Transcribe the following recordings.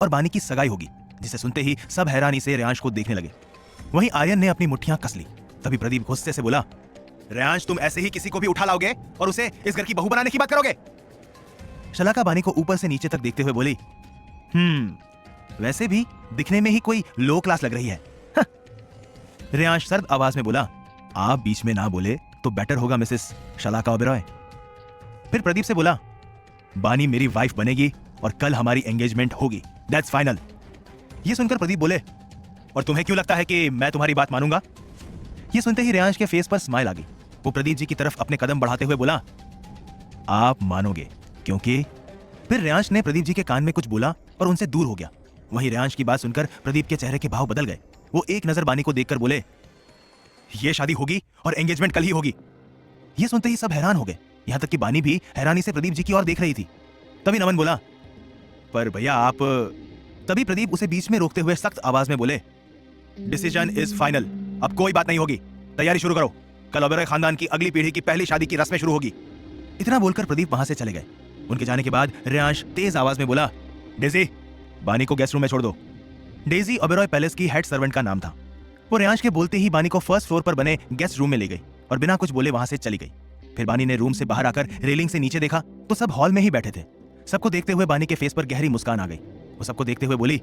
और बानी की सगाई होगी, जिसे सुनते ही सब हैरानी से रेयांश को देखने लगे। वहीं आर्यन ने अपनी मुट्ठियां कस ली। तभी प्रदीप गुस्से से बोला, रेयांश तुम ऐसे ही किसी को भी उठा लाओगे और उसे इस घर की बहू बनाने की बात करोगे? शलाका बानी को ऊपर से नीचे तक देखते हुए बोली, वैसे भी दिखने में ही कोई लो क्लास लग रही है। रेयांश सर्द आवाज में बोला, आप बीच में ना बोले तो बेटर होगा मिसेस शलाका ओबेरॉय। फिर प्रदीप से बोला, बानी मेरी वाइफ बनेगी और कल हमारी एंगेजमेंट होगी, दैट्स फाइनल। ये सुनकर प्रदीप बोले, और तुम्हें क्यों लगता है कि मैं तुम्हारी बात मानूंगा? ये सुनते ही रेयांश के फेस पर स्माइल आ गई। वो प्रदीप जी की तरफ अपने कदम बढ़ाते हुए बोला, आप मानोगे क्योंकि। फिर रेयांश ने प्रदीप जी के कान में कुछ बोला और उनसे दूर हो गया। वहीं रेयांश की बात सुनकर प्रदीप के चेहरे के भाव बदल गए। वो एक नजर बानी को देखकर बोले, ये शादी होगी और एंगेजमेंट कल ही होगी। ये सुनते ही सब हैरान हो गए, यहां तक कि बानी भी हैरानी से प्रदीप जी की ओर देख रही थी। तभी नमन बोला, पर भैया आप। तभी प्रदीप उसे बीच में रोकते हुए सख्त आवाज में बोले, डिसीजन इज फाइनल, अब कोई बात नहीं होगी, तैयारी शुरू करो, कल ओबेरॉय खानदान की अगली पीढ़ी की पहली शादी की रस्में शुरू होगी। इतना बोलकर प्रदीप वहां से चले गए। उनके जाने के बाद रेयांश तेज आवाज में बोला, डेजी बानी को गेस्ट रूम में छोड़ दो। डेजी ओबेरॉय पैलेस की हेड सर्वेंट का नाम था। वो रेयांश के बोलते ही बानी को फर्स्ट फ्लोर पर बने गेस्ट रूम में ले गई और बिना कुछ बोले वहां से चली गई। फिर बानी ने रूम से बाहर आकर रेलिंग से नीचे देखा तो सब हॉल में ही बैठे थे। सबको देखते हुए बानी के फेस पर गहरी मुस्कान आ गई। वो सबको देखते हुए बोली,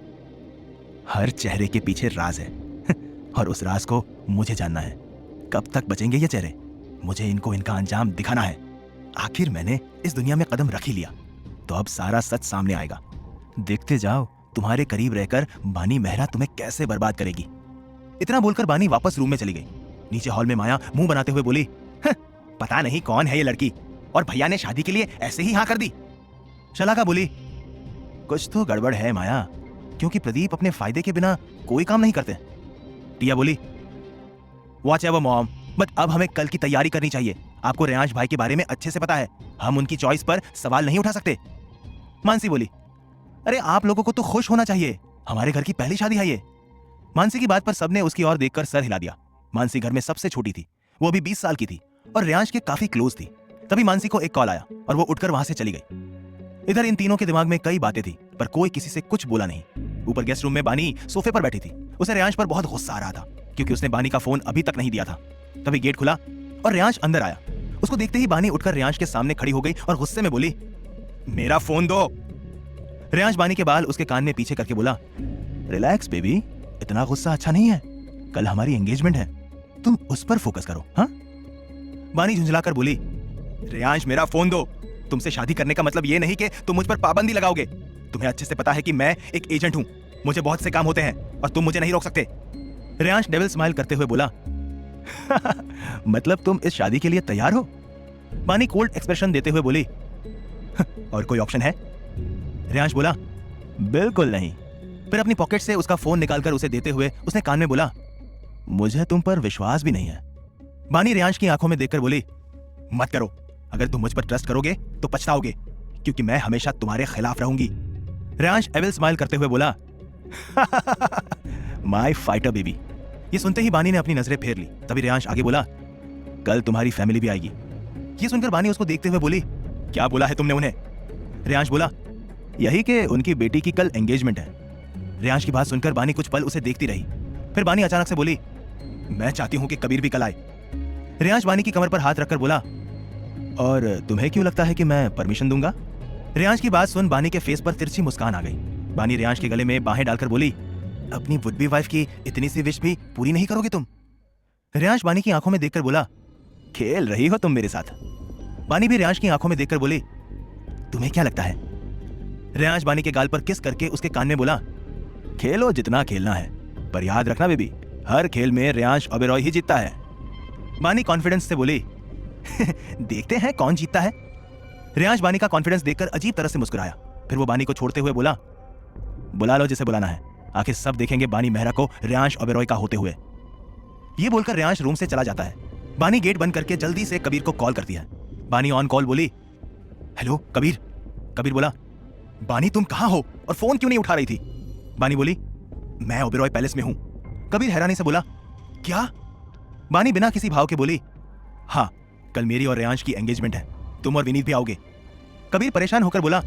हर चेहरे के पीछे राज है और उस राज को मुझे जानना है। कब तक बचेंगे ये चेहरे? मुझे इनको इनका अंजाम दिखाना है। आखिर मैंने इस दुनिया में कदम रख ही लिया तो अब सारा सच सामने आएगा। देखते जाओ तुम्हारे करीब रहकर बानी मेहरा तुम्हें कैसे बर्बाद करेगी। इतना बोलकर बानी वापस रूम में चली गई। नीचे हॉल में माया मुंह बनाते हुए बोली, पता नहीं कौन है ये लड़की और भैया ने शादी के लिए ऐसे ही हाँ कर दी। शलाका बोली, कुछ तो गड़बड़ है माया, क्योंकि प्रदीप अपने फायदे के बिना कोई काम नहीं करते। टिया बोली, वॉच एवर मॉम, बट अब हमें कल की तैयारी करनी चाहिए। आपको रेयांश भाई के बारे में अच्छे से पता है, हम उनकी चॉइस पर सवाल नहीं उठा सकते। मानसी बोली, अरे आप लोगों को तो खुश होना चाहिए, हमारे घर की पहली शादी है ये। मानसी की बात पर सबने उसकी ओर देखकर सर हिला दिया। मानसी घर में सबसे छोटी थी, वो अभी 20 साल की थी और रेयांश के काफी क्लोज थी। तभी मानसी को एक कॉल आया और वो उठकर वहां से चली गई। इधर इन तीनों के दिमाग में कई बातें थी पर कोई किसी से कुछ बोला नहीं। ऊपर गेस्ट रूम में बानी सोफे पर बैठी थी। उसे रेयांश पर बहुत गुस्सा आ रहा था क्योंकि उसने बानी का फोन अभी तक नहीं दिया था। तभी गेट खुला और रेयांश अंदर आया। उसको देखते ही बानी उठकर रेयांश के सामने खड़ी हो गई और गुस्से में बोली, मेरा फोन दो। रेयांश बानी के बाल उसके कान में पीछे करके बोला, रिलैक्स बेबी, इतना गुस्सा अच्छा नहीं है, कल हमारी एंगेजमेंट है, तुम उस पर फोकस करो। हाँ? बानी झुंझलाकर बोली, रेयांश मेरा फोन दो। तुमसे शादी करने का मतलब ये नहीं कि तुम मुझ पर पाबंदी लगाओगे। तुम्हें अच्छे से पता है कि मैं एक एजेंट हूं, मुझे बहुत से काम होते हैं और तुम मुझे नहीं रोक सकते। रेयांश डेविल स्माइल करते हुए बोला, मतलब तुम इस शादी के लिए तैयार हो? बानी कोल्ड एक्सप्रेशन देते हुए बोली, और कोई ऑप्शन है? रेयांश बोला, बिल्कुल नहीं। फिर अपनी पॉकेट से उसका फोन निकालकर उसे देते हुए उसने कान में बोला, मुझे तुम पर विश्वास भी नहीं है। बानी रेयांश की आंखों में देखकर बोली, मत करो, अगर तुम मुझ पर ट्रस्ट करोगे तो पछताओगे, क्योंकि मैं हमेशा तुम्हारे खिलाफ रहूंगी। रेयांश एविल स्माइल करते हुए बोला, माय फाइटर बेबी। ये सुनते ही बानी ने अपनी नजरें फेर ली। तभी रेयांश आगे बोला, कल तुम्हारी फैमिली भी आएगी। ये सुनकर बानी उसको देखते हुए बोली, क्या बोला है तुमने उन्हें? रेयांश बोला, यही कि उनकी बेटी की कल एंगेजमेंट है। रेयांश की बात सुनकर बानी कुछ पल उसे देखती रही। फिर बानी अचानक से बोली, मैं चाहती हूं कि कबीर भी कल आए। रेयांश बानी की कमर पर हाथ रखकर बोला, और तुम्हें क्यों लगता है कि मैं परमिशन दूंगा? रेयांश की बात सुन बानी के फेस पर तिरछी मुस्कान आ गई। बानी रेयांश के गले में बाहें डालकर बोली, अपनी वुड बी वाइफ की इतनी सी विश भी पूरी नहीं करोगे तुम? रेयांश बानी की आंखों में देखकर बोला, खेल रही हो तुम मेरे साथ? बानी भी रेयांश की आंखों में देखकर बोली, तुम्हें क्या लगता है? रेयांश बानी के गाल पर किस करके उसके कान में बोला, खेलो जितना खेलना है, पर याद रखना बेबी, हर खेल में रेयांश ओबेरॉय ही जीतता है। बानी कॉन्फिडेंस से बोली, देखते हैं कौन जीतता है। रेयांश बानी का कॉन्फिडेंस देखकर अजीब तरह से मुस्कुराया। फिर वो बानी को छोड़ते हुए बोला, बुला लो जिसे बुलाना है, आखिर सब देखेंगे बानी मेहरा को रेयांश ओबेरॉय का होते हुए। ये बोलकर रेयांश रूम से चला जाता है। बानी गेट बंद करके जल्दी से कबीर को कॉल करती है। बानी ऑन कॉल बोली, हेलो कबीर। कबीर बोला, बानी तुम कहां हो और फोन क्यों नहीं उठा रही थी? बानी बोली, मैं ओबेरॉय पैलेस में हूं। कबीर हैरानी से बोला, क्या? बानी बिना किसी भाव के बोली, हाँ, कल मेरी और रेयांश की एंगेजमेंट है, तुम और विनीत भी आओगे। कबीर परेशान होकर बोला,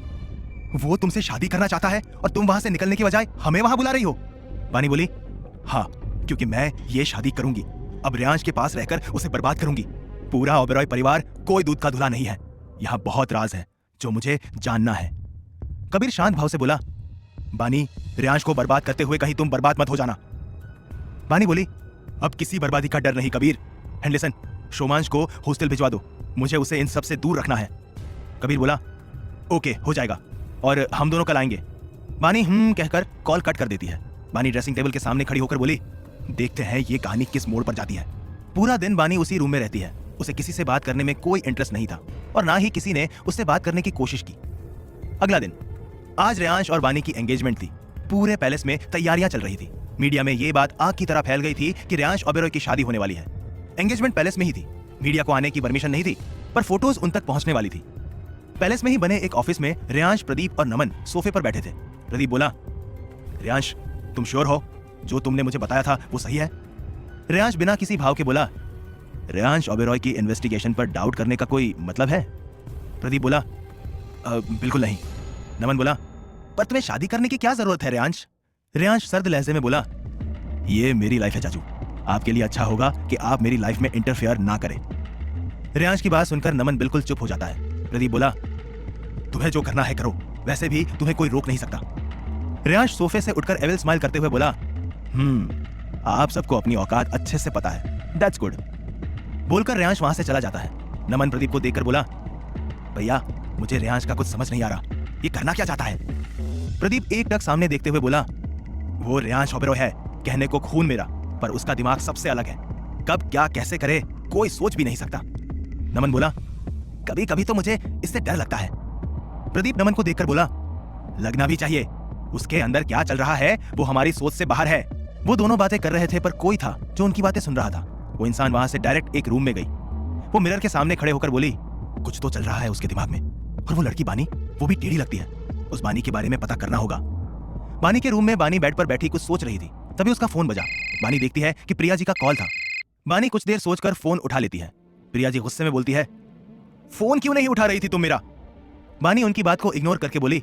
वो तुमसे शादी करना चाहता है और तुम वहां से निकलने की बजाय हमें वहां बुला रही हो। बानी बोली, हाँ, क्योंकि मैं ये शादी करूंगी। अब रेयांश के पास रहकर उसे बर्बाद करूंगी। पूरा ओबेरॉय परिवार कोई दूध का धुला नहीं है। यहाँ बहुत राज है जो मुझे जानना है। कबीर शांत भाव से बोला, बानी, रेयांश को बर्बाद करते हुए कहीं तुम बर्बाद मत हो जाना। बानी बोली, अब किसी बर्बादी का डर नहीं कबीर। एंड लिसन, सोमांश को हॉस्टल भिजवा दो, मुझे उसे इन सब से दूर रखना है। कबीर बोला, ओके, हो जाएगा, और हम दोनों कल आएंगे। बानी कहकर कॉल कट कर देती है। बानी ड्रेसिंग टेबल के सामने खड़ी होकर बोली, देखते हैं ये कहानी किस मोड़ पर जाती है। पूरा दिन बानी उसी रूम में रहती है। उसे किसी से बात करने में कोई इंटरेस्ट नहीं था और ना ही किसी ने उससे बात करने की कोशिश की। अगला दिन, आज रेयांश और बानी की एंगेजमेंट थी। पूरे पैलेस में तैयारियां चल रही थी। मीडिया में ये बात आग की तरह फैल गई थी कि रेयांश ओबेरॉय की शादी होने वाली है। एंगेजमेंट पैलेस में ही थी। मीडिया को आने की परमिशन नहीं थी, पर फोटोज उन तक पहुंचने वाली थी। पैलेस में ही बने एक ऑफिस में रेयांश, प्रदीप और नमन सोफे पर बैठे थे। प्रदीप बोला, रेयांश, तुम श्योर हो जो तुमने मुझे बताया था वो सही है? रेयांश बिना किसी भाव के बोला, रेयांश, ओबेरॉय की इन्वेस्टिगेशन पर डाउट करने का कोई मतलब है? प्रदीप बोला, बिल्कुल नहीं। नमन बोला, पर तुम्हें शादी करने की क्या जरूरत है रेयांश? रेयांश सर्द लहजे में बोला, ये मेरी लाइफ है चाचू, आपके लिए अच्छा होगा कि आप मेरी लाइफ में इंटरफेयर ना करें। रेयांश की बात सुनकर नमन बिल्कुल चुप हो जाता है। प्रदीप बोला, तुम्हें जो करना है करो, वैसे भी तुम्हें कोई रोक नहीं सकता। रेयांश सोफे से उठकर एविल स्माइल करते हुए बोला, आप सबको अपनी औकात अच्छे से पता है, दैट्स गुड। बोलकर रेयांश वहां से चला जाता है। नमन प्रदीप को देखकर बोला, भैया, मुझे रेयांश का कुछ समझ नहीं आ रहा, ये करना क्या चाहता है? प्रदीप एक टक सामने देखते हुए बोला, वो रेयांश ओबेरॉय है, कहने को खून मेरा, पर उसका दिमाग सबसे अलग है। कब क्या कैसे करे कोई सोच भी नहीं सकता। नमन बोला, कभी कभी तो मुझे इससे डर लगता है। प्रदीप नमन को देखकर बोला, लगना भी चाहिए, उसके अंदर क्या चल रहा है वो हमारी सोच से बाहर है। वो दोनों बातें कर रहे थे, पर कोई था जो उनकी बातें सुन रहा था। वो इंसान वहां से डायरेक्ट एक रूम में गई। वो मिरर के सामने खड़े होकर बोली, कुछ तो चल रहा है उसके दिमाग में। और वो लड़की बानी, वो भी टेढ़ी लगती है। उस बानी के बारे में पता करना होगा। बानी के रूम में बानी बेड पर बैठी कुछ सोच रही थी। तभी उसका फोन बजा। बानी देखती है कि प्रिया जी का कॉल था। बानी कुछ देर सोचकर फोन उठा लेती है। प्रिया जी गुस्से में बोलती है, फोन क्यों नहीं उठा रही थी तुम मेरा? बानी उनकी बात को इग्नोर करके बोली,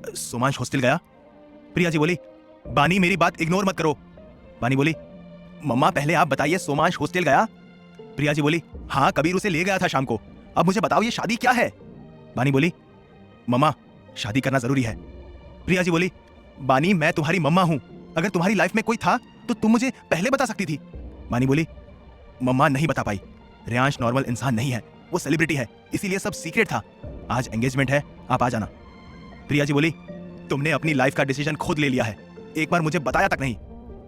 सोमांश हॉस्टल गया? प्रिया जी बोली, बानी, मेरी बात इग्नोर मत करो। बानी बोली, मम्मा, पहले आप बताइए, सोमांश हॉस्टल गया? प्रिया जी बोली, हाँ, कबीर उसे ले गया था शाम को। अब मुझे बताओ, ये शादी क्या है? बानी बोली, मम्मा, शादी करना जरूरी है। प्रिया जी बोली, बानी, मैं तुम्हारी मम्मा हूं। अगर तुम्हारी लाइफ में कोई था तो तुम मुझे पहले बता सकती थी। बानी बोली, मम्मा, नहीं बता पाई। रेयांश नॉर्मल इंसान नहीं है, वो सेलिब्रिटी है, इसीलिए सब सीक्रेट था। आज एंगेजमेंट है, आप आ जाना। प्रिया जी बोली, तुमने अपनी लाइफ का डिसीजन खुद ले लिया है, एक बार मुझे बताया तक नहीं।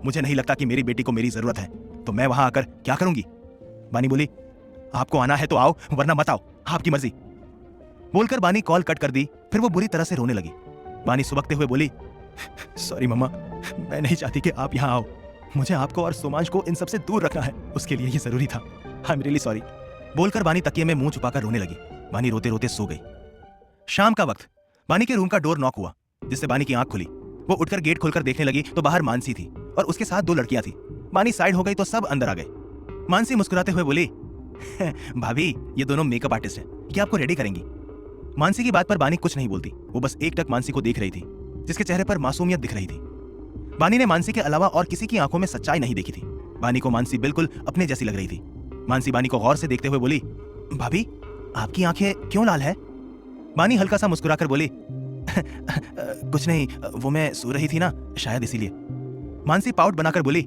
मुझे नहीं लगता कि मेरी बेटी को मेरी जरूरत है, तो मैं वहां आकर क्या करूंगी? बानी बोली, आपको आना है तो आओ, वरना मत आओ, आपकी मर्जी। बोलकर बानी कॉल कट कर दी। फिर वो बुरी तरह से रोने लगी। बानी सुबकते हुए बोली, सॉरी मम्मा, मैं नहीं चाहती कि आप यहाँ आओ। मुझे आपको और सोमांश को इन सब से दूर रखना है, उसके लिए ये जरूरी था। I am really sorry. बोलकर बानी तकिए में मुंह छुपाकर रोने लगी। बानी रोते रोते सो गई। शाम का वक्त, बानी के रूम का डोर नॉक हुआ, जिससे बानी की आंख खुली। वो उठकर गेट खोलकर देखने लगी तो बाहर मानसी थी और उसके साथ 2 लड़कियां थी। बानी साइड हो गई तो सब अंदर आ गए। मानसी मुस्कुराते हुए बोली, भाभी, ये दोनों मेकअप आर्टिस्ट हैं, क्या आपको रेडी करेंगी? मानसी की बात पर बानी कुछ नहीं बोलती। वो बस एक टक मानसी को देख रही थी, जिसके चेहरे पर मासूमियत दिख रही थी। बानी ने मानसी के अलावा और किसी की आंखों में सच्चाई नहीं देखी थी। बानी को मानसी बिल्कुल अपने जैसी लग रही थी। मानसी बानी को गौर से देखते हुए बोली, भाभी, आपकी आंखें क्यों लाल है? बानी हल्का सा मुस्कुराकर बोली, कुछ नहीं, वो मैं सो रही थी ना, शायद इसीलिए। मानसी पाउट बनाकर बोली,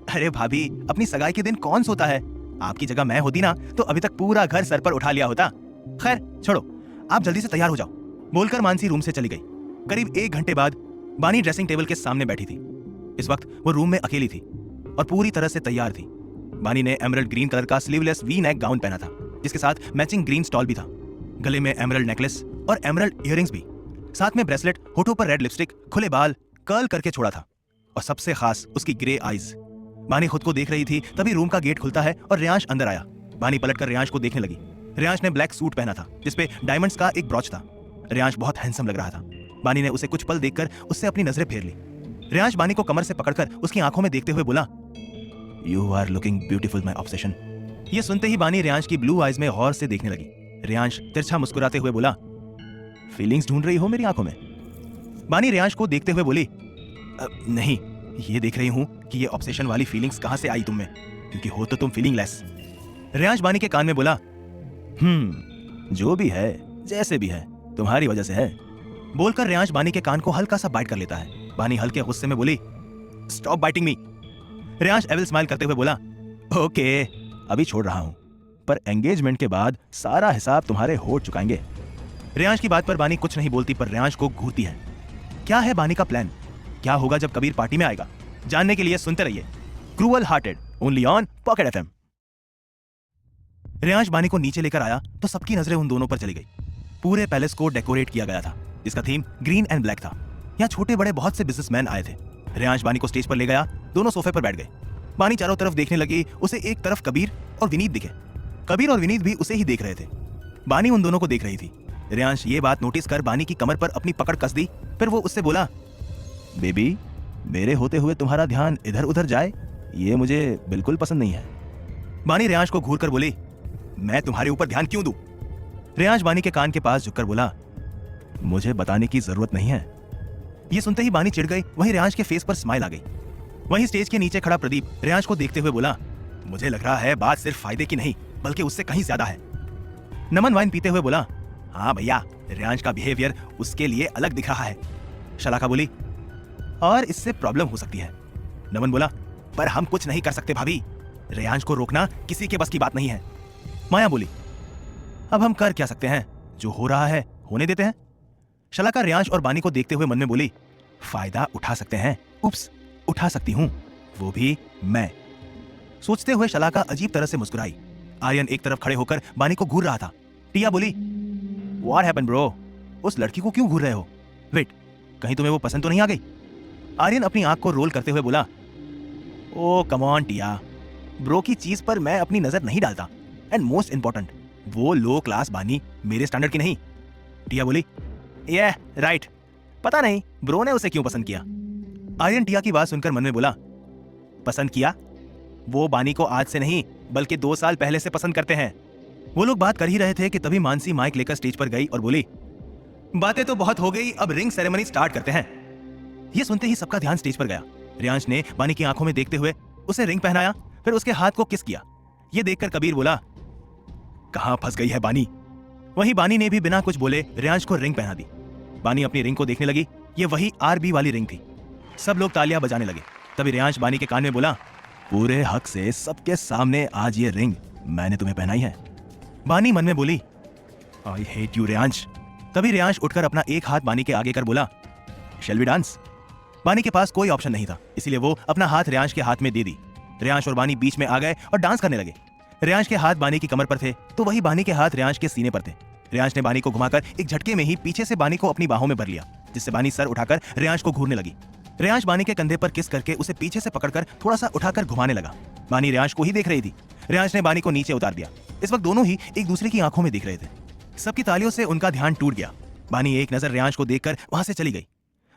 अरे भाभी, अपनी सगाई के दिन कौन सोता है? आपकी जगह मैं होती ना तो अभी तक पूरा घर सर पर उठा लिया होता। खैर छोड़ो, आप जल्दी से तैयार हो जाओ। बोलकर मानसी रूम से चली गई। करीब 1 घंटे बाद बानी ड्रेसिंग टेबल के सामने बैठी थी। इस वक्त वो रूम में अकेली थी और पूरी तरह से तैयार थी। बानी ने एमरल्ड ग्रीन कलर का स्लीवलेस वी नेक गाउन पहना था, जिसके साथ मैचिंग ग्रीन स्टॉल भी था। गले में एमरल्ड नेकलेस और एमरल्ड इयररिंग्स भी, साथ में ब्रेसलेट, होठों पर रेड लिपस्टिक, खुले बाल कर्ल करके छोड़ा था और सबसे खास उसकी ग्रे आईज। बानी खुद को देख रही थी, तभी रूम का गेट खुलता है और रेयांश अंदर आया। बानी पलटकर रेयांश को देखने लगी। रेयांश ने ब्लैक सूट पहना था, जिसपे डायमंड्स का एक ब्रॉच था। रेयांश बहुत हैंडसम लग रहा था। बानी ने उसे कुछ पल देखकर उससे अपनी नजरें फेर ली। रेयांश बानी को कमर से पकड़कर उसकी आंखों में देखते हुए बोला, you are looking beautiful my obsession. ये सुनते ही बानी रेयांश की ब्लू आईज में गौर से देखने लगी। रेयांश तिरछा मुस्कुराते हुए बोला, फीलिंग्स ढूंढ रही हो मेरी आंखों में? बानी रेयांश को देखते हुए बोली, नहीं, ये देख रही हूं कि ये ऑब्सेशन वाली फीलिंग्स कहां से आई तुम में, क्योंकि हो तो तुम फीलिंगलेस। रेयांश बानी के कान में बोला, जो भी है, जैसे भी है, तुम्हारी वजह से है। बोलकर रेयांश बानी के कान को हल्का सा बाइट कर लेता है। बानी हल्के गुस्से में बोली, स्टॉप बाइटिंग मी। रेयांश एविल स्माइल करते हुए बोला, ओके, अभी छोड़ रहा हूं, पर एंगेजमेंट के बाद सारा हिसाब तुम्हारे होठ चुकाएंगे। रेयांश की बात पर बानी कुछ नहीं बोलती, पर रेयांश को घूरती है। क्या है बानी का प्लान? क्या होगा जब कबीर पार्टी में आएगा? जानने के लिए सुनते रहिए cruel hearted, only on pocket FM. Reyansh बानी को नीचे लेकर आया तो सबकी नजरें उन दोनों पर चली गई। पूरे पैलेस को डेकोरेट किया गया था, जिसका थीम ग्रीन एंड ब्लैक था। यहाँ छोटे बड़े बहुत से बिजनेसमैन आए थे। रेयांश बानी को स्टेज पर ले गया, दोनों सोफे पर बैठ गए। बानी चारों तरफ देखने लगी। उसे एक तरफ कबीर और विनीत दिखे। कबीर और विनीत भी उसे ही देख रहे थे। बानी उन दोनों को देख रही थी। रेयांश ये बात नोटिस कर बानी की कमर पर अपनी पकड़ कस दी। फिर वो उससे बोला, बेबी, मेरे होते हुए तुम्हारा ध्यान इधर उधर जाए, ये मुझे बिल्कुल पसंद नहीं है। बानी रेयांश को घूर कर बोली, मैं तुम्हारे ऊपर ध्यान क्यों दूं? रेयांश बानी के कान के पास झुककर बोला, मुझे बताने की जरूरत नहीं है। ये सुनते ही बानी चिढ़ गई। वहीं रेयांश के फेस पर स्माइल आ गई। वहीं स्टेज के नीचे खड़ा प्रदीप रेयांश को देखते हुए बोला, मुझे लग रहा है बात सिर्फ फायदे की नहीं, बल्कि उससे कहीं ज्यादा है। नमन वाइन पीते हुए बोला, हाँ भैया, रेयांश का बिहेवियर उसके लिए अलग दिख रहा है। शलाका बोली, और इससे प्रॉब्लम हो सकती है। नमन बोला, पर हम कुछ नहीं कर सकते भाभी, रेयांश को रोकना किसी के बस की बात नहीं है। माया बोली, अब हम कर क्या सकते हैं, जो हो रहा है होने देते हैं। शलाका रेयांश और बानी को देखते हुए मन में बोली, फायदा उठा सकते हैं, उप्स, उठा सकती हूं, वो भी मैं। सोचते हुए शलाका अजीब तरह से मुस्कुराई। आर्यन एक तरफ खड़े होकर बानी को घूर रहा था। टिया बोली, व्हाट हैपेंड ब्रो? उस लड़की को क्यों घूर रहे हो? वेट, कहीं तुम्हें वो पसंद तो नहीं आ गई? आर्यन अपनी आंख को रोल करते हुए बोला, ओ कम ऑन टिया, ब्रो की चीज पर मैं अपनी नजर नहीं डालता। एंड मोस्ट इंपॉर्टेंट, वो लो क्लास बानी मेरे स्टैंडर्ड की नहीं। टिया बोली, ये राइट, पता नहीं ब्रो ने उसे क्यों पसंद किया। आर्यन टिया की बात सुनकर मन में बोला, पसंद किया? वो बानी को आज से नहीं बल्कि 2 साल पहले से पसंद करते हैं। वो लोग बात कर ही रहे थे कि तभी मानसी माइक लेकर स्टेज पर गई और बोली, बातें तो बहुत हो गई, अब रिंग सेरेमनी स्टार्ट करते हैं। ये सुनते ही सबका ध्यान स्टेज पर गया। रेयांश ने बानी की आंखों में देखते हुए उसे रिंग पहनाया, फिर उसके हाथ को किस किया। ये देखकर कबीर बोला, कहां फंस गई है बानी? वहीं बानी ने भी बिना कुछ बोले रेयांश को रिंग पहना दी। बानी अपनी रिंग को देखने लगी। ये वही आरबी वाली रिंग थी। सब लोग तालियां बजाने लगे। तभी रेयांश बानी के कान में बोला, पूरे हक से सबके सामने आज ये रिंग मैंने तुम्हें पहनाई है। बानी मन में बोली, आई हेट यू रेयांश। तभी रेयांश उठकर अपना एक हाथ बानी के आगे कर बोला, शैल वी डांस? बानी के पास कोई ऑप्शन नहीं था, इसीलिए वो अपना हाथ रेयांश के हाथ में दे दी। रेयांश और बानी बीच में आ गए और डांस करने लगे। रेयांश के हाथ बानी की कमर पर थे तो वही बानी के हाथ रेयांश के सीने पर थे। रेयांश ने बानी को घुमाकर एक झटके में ही पीछे से बानी को अपनी बाहों में भर लिया, जिससे बानी सर उठाकर रेयांश को घूरने लगी। रेयांश बानी के कंधे पर किस करके उसे पीछे से पकड़कर थोड़ा सा उठाकर घुमाने लगा। बानी रेयांश को ही देख रही थी। रेयांश ने बानी को नीचे उतार दिया। इस वक्त दोनों ही एक दूसरे की आंखों में देख रहे थे। सबकी तालियों से उनका ध्यान टूट गया। बानी एक नजर रेयांश को देखकर वहां से चली गई।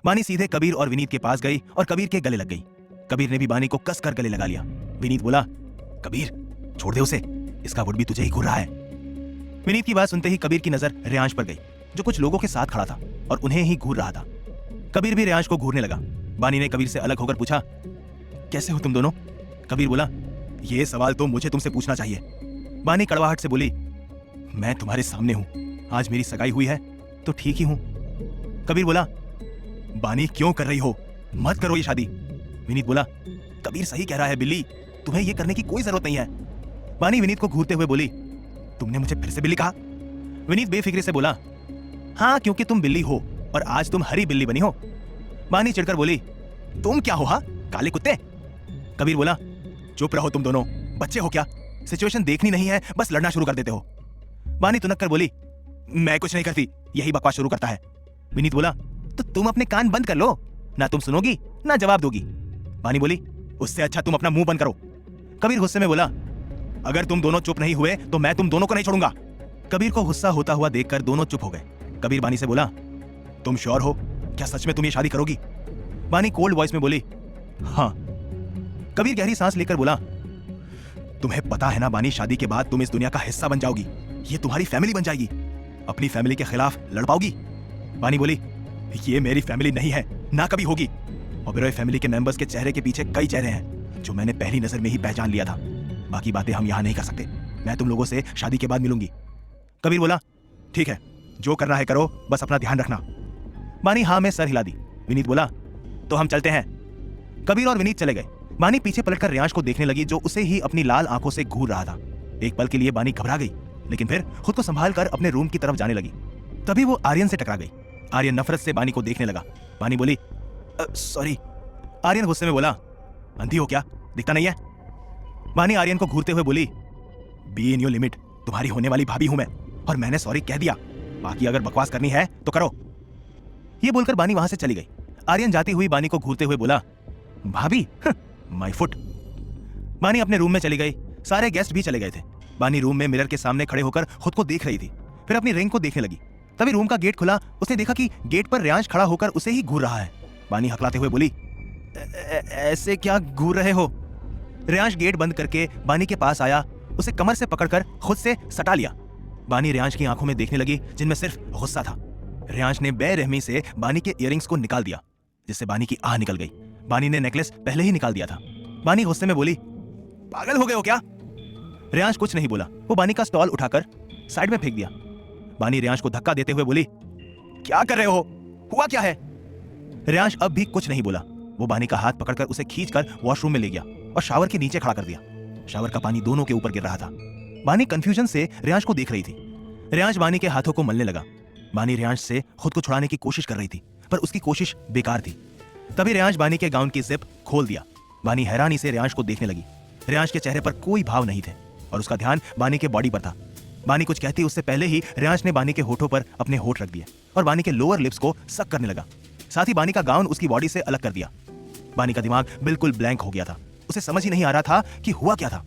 बानी सीधे कबीर और विनीत के पास गई और कबीर के गले लग गई। कबीर ने भी बानी को कसकर गले लगा लिया। विनीत बोला, कबीर छोड़ दे उसे, इसका वुड भी तुझे ही घूर रहा है। विनीत की बात सुनते ही कबीर की नजर रेयांश पर गई, जो कुछ लोगों के साथ खड़ा था और उन्हें ही घूर रहा था। कबीर भी रेयांश को घूरने लगा। बानी ने कबीर से अलग होकर पूछा, कैसे हो तुम दोनों? कबीर बोला, ये सवाल तो मुझे तुमसे पूछना चाहिए। बानी कड़वाहट से बोली, मैं तुम्हारे सामने हूं, आज मेरी सगाई हुई है तो ठीक ही हूं। कबीर बोला, बानी क्यों कर रही हो, मत करो ये शादी। विनीत बोला, कबीर सही कह रहा है बिल्ली, तुम्हें ये करने की कोई जरूरत नहीं है। बानी विनीत को घूरते हुए बोली, तुमने मुझे फिर से बिल्ली कहा? विनीत बेफिक्री से बोला, हाँ क्योंकि तुम बिल्ली हो और आज तुम हरी बिल्ली बनी हो। बानी चिढ़कर बोली, तुम क्या हो हा, काले कुत्ते? कबीर बोला, चुप रहो तुम दोनों, बच्चे हो क्या? सिचुएशन देखनी नहीं है, बस लड़ना शुरू कर देते हो। बानी तुनक कर बोली, मैं कुछ नहीं करती, यही बकवास शुरू करता है। विनीत बोला, तो तुम अपने कान बंद कर लो, ना तुम सुनोगी ना जवाब दोगी। बानी बोली, उससे अच्छा तुम अपना मुंह बंद करो। कबीर गुस्से में बोला, अगर तुम दोनों चुप नहीं हुए तो मैं तुम दोनों को नहीं छोड़ूंगा। कबीर को गुस्सा होता हुआ देखकर दोनों चुप हो गए। कबीर बानी से बोला, तुम श्योर हो, क्या सच में तुम ये शादी करोगी? बानी कोल्ड वॉइस में बोली, हाँ। कबीर गहरी सांस लेकर बोला, तुम्हें पता है ना बानी, शादी के बाद तुम इस दुनिया का हिस्सा बन जाओगी, ये तुम्हारी फैमिली बन जाएगी, अपनी फैमिली के खिलाफ लड़ पाओगी? बानी बोली, ये मेरी फैमिली नहीं है, ना कभी होगी। ओबेरॉय फैमिली के मेंबर्स के चेहरे के पीछे कई चेहरे हैं जो मैंने पहली नजर में ही पहचान लिया था। बाकी बातें हम यहाँ नहीं कर सकते, मैं तुम लोगों से शादी के बाद मिलूंगी। कबीर बोला, ठीक है, जो करना है करो, बस अपना ध्यान रखना। बानी हाँ में सर हिला दी। विनीत बोला, तो हम चलते हैं। कबीर और विनीत चले गए। बानी पीछे पलटकर रियांश को देखने लगी जो उसे ही अपनी लाल आंखों से घूर रहा था। एक पल के लिए बानी घबरा गई, लेकिन फिर खुद को संभाल कर अपने रूम की तरफ जाने लगी। तभी वो आर्यन से टकरा गई। आर्यन नफरत से बानी को देखने लगा। बानी बोली, सॉरी। आर्यन गुस्से में बोला, अंधी हो क्या, दिखता नहीं है? बानी आर्यन को घूरते हुए बोली, बी इन योर लिमिट, तुम्हारी होने वाली भाभी हूं मैं, और मैंने सॉरी कह दिया। बाकी अगर बकवास करनी है तो करो। ये बोलकर बानी वहां से चली गई। आर्यन जाती हुई बानी को घूरते हुए बोला, भाभी, माय फुट। बानी अपने रूम में चली गई। सारे गेस्ट भी चले गए थे। बानी रूम में मिरर के सामने खड़े होकर खुद को देख रही थी, फिर अपनी रिंग को देखने लगी। तभी रूम का गेट खुला। उसने देखा कि गेट पर रियांश खड़ा होकर उसे ही घूर रहा है। बानी हकलाते हुए बोली, ऐसे क्या घूर रहे हो? रियांश गेट बंद करके बानी के पास आया, उसे कमर से पकड़कर खुद से सटा लिया। बानी रियांश की आंखों में देखने लगी जिनमें सिर्फ गुस्सा था। रियांश ने बेरहमी से बानी के इयररिंग्स को निकाल दिया, जिससे बानी की आह निकल गई। बानी ने नेकलेस पहले ही निकाल दिया था। बानी गुस्से में बोली, पागल हो गए हो क्या? रियांश कुछ नहीं बोला। वो बानी का स्टॉल उठाकर साइड में फेंक दिया। बानी रियांश को धक्का देते हुए बोली, क्या कर रहे हो? हुआ क्या है? रियांश अब भी कुछ नहीं बोला। वो बानी का हाथ पकड़कर उसे खींचकर वॉशरूम में ले गया और शावर के नीचे खड़ा कर दिया। शावर का पानी दोनों के ऊपर गिर रहा था। बानी कंफ्यूजन से रियांश को देख रही थी। रियांश बानी के हाथों को मलने लगा। बानी रियांश से खुद को छुड़ाने की कोशिश कर रही थी, पर उसकी कोशिश बेकार थी। तभी रियांश बानी के गाउन की जिप खोल दिया। बानी हैरानी से रियांश को देखने लगी। रियांश के चेहरे पर कोई भाव नहीं थे और उसका ध्यान बानी के बॉडी पर था। बानी कुछ कहती उससे पहले ही रियांश ने बानी के होठों पर अपने होठ रख दिए और बानी के लोअर लिप्स को सक करने लगा। साथ ही बानी का गाउन उसकी बॉडी से अलग कर दिया। बानी का दिमाग बिल्कुल ब्लैंक हो गया था। उसे समझ ही नहीं आ रहा था कि हुआ क्या था।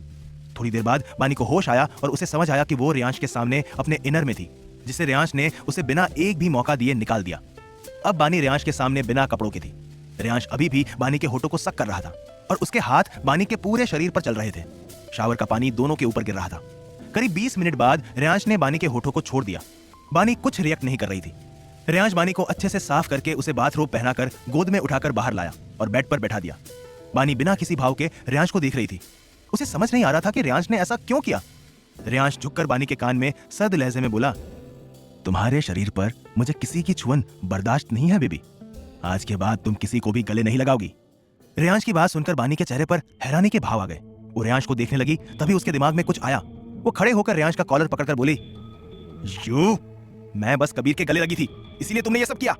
थोड़ी देर बाद बानी को होश आया और उसे समझ आया कि वो रियांश के सामने अपने इनर में थी, जिसे रियांश ने उसे बिना एक भी मौका दिए निकाल दिया। अब बानी रियांश के सामने बिना कपड़ों की थी। रियांश अभी भी बानी के होठों को सक कर रहा था और उसके हाथ बानी के पूरे शरीर पर चल रहे थे। शावर का पानी दोनों के ऊपर गिर रहा था। करीब 20 मिनट बाद रियांश ने बानी के होठों को छोड़ दिया। बानी कुछ रिएक्ट नहीं कर रही थी। रियांश बानी को अच्छे से साफ करके उसे बाथरोब पहनाकर गोद में उठाकर बाहर लाया और बेड पर बैठा दिया। बानी बिना किसी भाव के रियांश को देख रही थी। उसे समझ नहीं आ रहा था कि रियांश ने ऐसा क्यों किया। रियांश झुककर बानी के कान में सर्द लहजे में बोला, तुम्हारे शरीर पर मुझे किसी की छुअन बर्दाश्त नहीं है बेबी। आज के बाद तुम किसी को भी गले नहीं लगाओगी। रियांश की बात सुनकर बानी के चेहरे पर हैरानी के भाव आ गए। वो रियांश को देखने लगी। तभी उसके दिमाग में कुछ आया। वो खड़े होकर रियांश का कॉलर पकड़कर बोली, मैं बस कबीर के गले लगी थी, इसीलिए तुमने ये सब किया।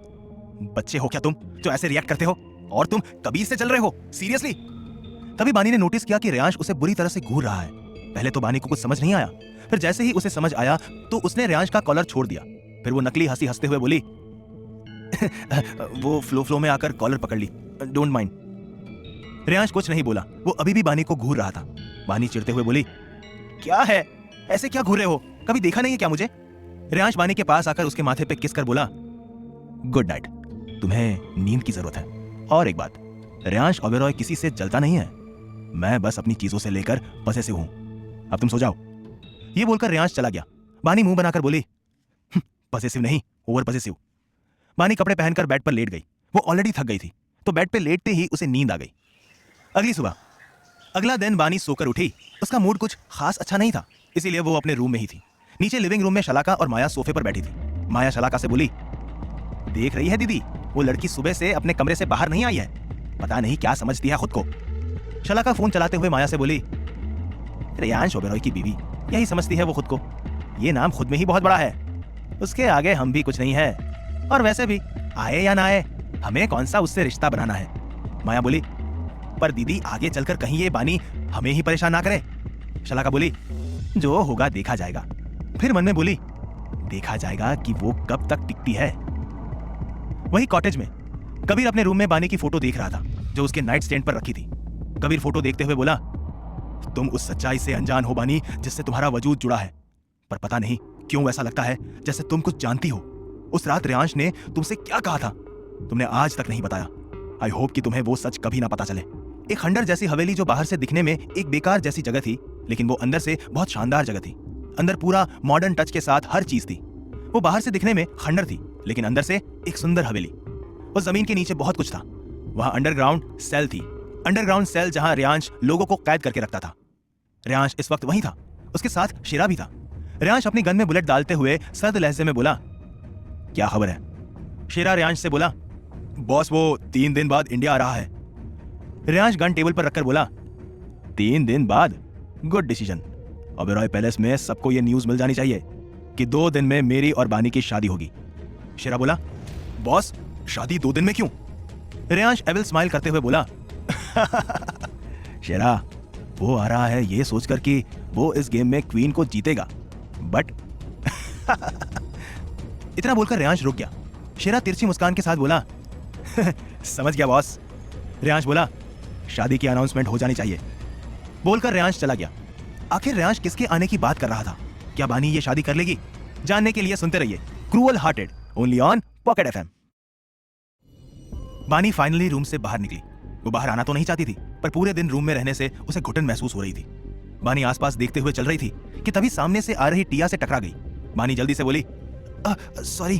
बच्चे हो क्या तुम जो ऐसे रिएक्ट करते हो? और तुम कबीर से चल रहे हो? सीरियसली? तभी बानी ने नोटिस किया कि रियांश उसे बुरी तरह से घूर रहा है। पहले तो बानी को कुछ समझ नहीं आया, फिर जैसे ही उसे समझ आया तो उसने रियांश का कॉलर छोड़ दिया। फिर वो नकली हंसी हंसते हुए बोली, वो फ्लो में आकर कॉलर पकड़ ली, डोंट माइंड। रियांश कुछ नहीं बोला। वो अभी भी बानी को घूर रहा था। बानी चिढ़ते हुए बोली, क्या है, ऐसे क्या घूर रहे हो? कभी देखा नहीं है क्या मुझे? रियांश बानी के पास आकर उसके माथे पे किस कर बोला, गुड नाइट, तुम्हें नींद की जरूरत है। और एक बात, रियांश ओबेरॉय किसी से जलता नहीं है। मैं बस अपनी चीजों से लेकर पॉसेसिव हूं। अब तुम सो जाओ। ये बोलकर रियांश चला गया। बानी मुंह बनाकर बोली, पॉसेसिव नहीं, ओवर पॉसेसिव। बानी कपड़े पहनकर बेड पर लेट गई। वो ऑलरेडी थक गई थी, तो बेड पे लेटते ही उसे नींद आ गई। अगली सुबह, अगला दिन बानी सोकर उठी। उसका मूड कुछ खास अच्छा नहीं था, इसीलिए वो अपने रूम में ही थी। नीचे लिविंग रूम में शलाका और माया सोफे पर बैठी थी। माया शलाका से बोली, देख रही है दीदी, वो लड़की सुबह से अपने कमरे से बाहर नहीं आई है। पता नहीं क्या समझती है खुद को। शलाका फोन चलाते हुए माया से बोली, रियांश ओबेरॉय की बीवी, यही समझती है वो खुद को। ये नाम खुद में ही बहुत बड़ा है, उसके आगे हम भी कुछ नहीं है। और वैसे भी आए या ना आए, हमें कौन सा उससे रिश्ता बनाना है। माया बोली, पर दीदी आगे चलकर कहीं ये बानी हमें ही परेशान ना करे। शलाका बोली, जो होगा देखा जाएगा। फिर मन में बोली, देखा जाएगा कि वो कब तक टिकती है। वही कॉटेज में कबीर अपने रूम में बानी की फोटो देख रहा था जो उसके नाइट स्टैंड पर रखी थी। कबीर फोटो देखते हुए बोला, तुम उस सच्चाई से अनजान हो बानी जिससे तुम्हारा वजूद जुड़ा है, पर पता नहीं क्यों ऐसा लगता है जैसे तुम कुछ जानती हो। उस रात रियांश ने तुमसे क्या कहा था, तुमने आज तक नहीं बताया। आई होप कि तुम्हें वो सच कभी ना पता चले। एक खंडर जैसी हवेली जो बाहर से दिखने में एक बेकार जैसी जगह थी, लेकिन वो अंदर से बहुत शानदार जगह थी। अंदर पूरा मॉडर्न टच के साथ हर चीज थी। वो बाहर से दिखने में खंडर थी, लेकिन अंदर से एक सुंदर हवेली। उस जमीन के नीचे बहुत कुछ था। वहां अंडरग्राउंड सेल थी, अंडरग्राउंड सेल जहां रियांश लोगों को कैद करके रखता था। रियांश इस वक्त वहीं था, उसके साथ शेरा भी था। रियांश अपनी गन में बुलेट डालते हुए सर्द लहजे में बोला, क्या खबर है? शेरा रियांश से बोला, बॉस वो 3 दिन बाद इंडिया आ रहा है। रियांश गन टेबल पर रखकर बोला, 3 दिन बाद? Good decision. ओबेरॉय पैलेस में सबको ये न्यूज मिल जानी चाहिए कि 2 दिन में मेरी और बानी की शादी होगी। शेरा बोला, बॉस शादी 2 दिन में क्यों? रियांश एविल स्माइल करते हुए बोला, शेरा वो आ रहा है ये सोचकर कि वो इस गेम में क्वीन को जीतेगा, बट इतना बोलकर रियांश रुक गया। शेरा तिरछी मुस्कान के साथ बोला, समझ गया बॉस। रियांश बोला, शादी की अनाउंसमेंट हो जानी चाहिए। बोलकर रियांश चला गया। आखिर रियांश किसके आने की बात कर रहा था? क्या बानी ये शादी कर लेगी? जानने के लिए सुनते रहिए cruel hearted, only on pocket FM. बानी फाइनली रूम से बाहर निकली। वो बाहर आना तो नहीं चाहती थी, पर पूरे दिन रूम में रहने से उसे घुटन महसूस हो रही थी। बानी आसपास देखते हुए चल रही थी कि तभी सामने से आ रही टिया से टकरा गई। बानी जल्दी से बोली, सॉरी।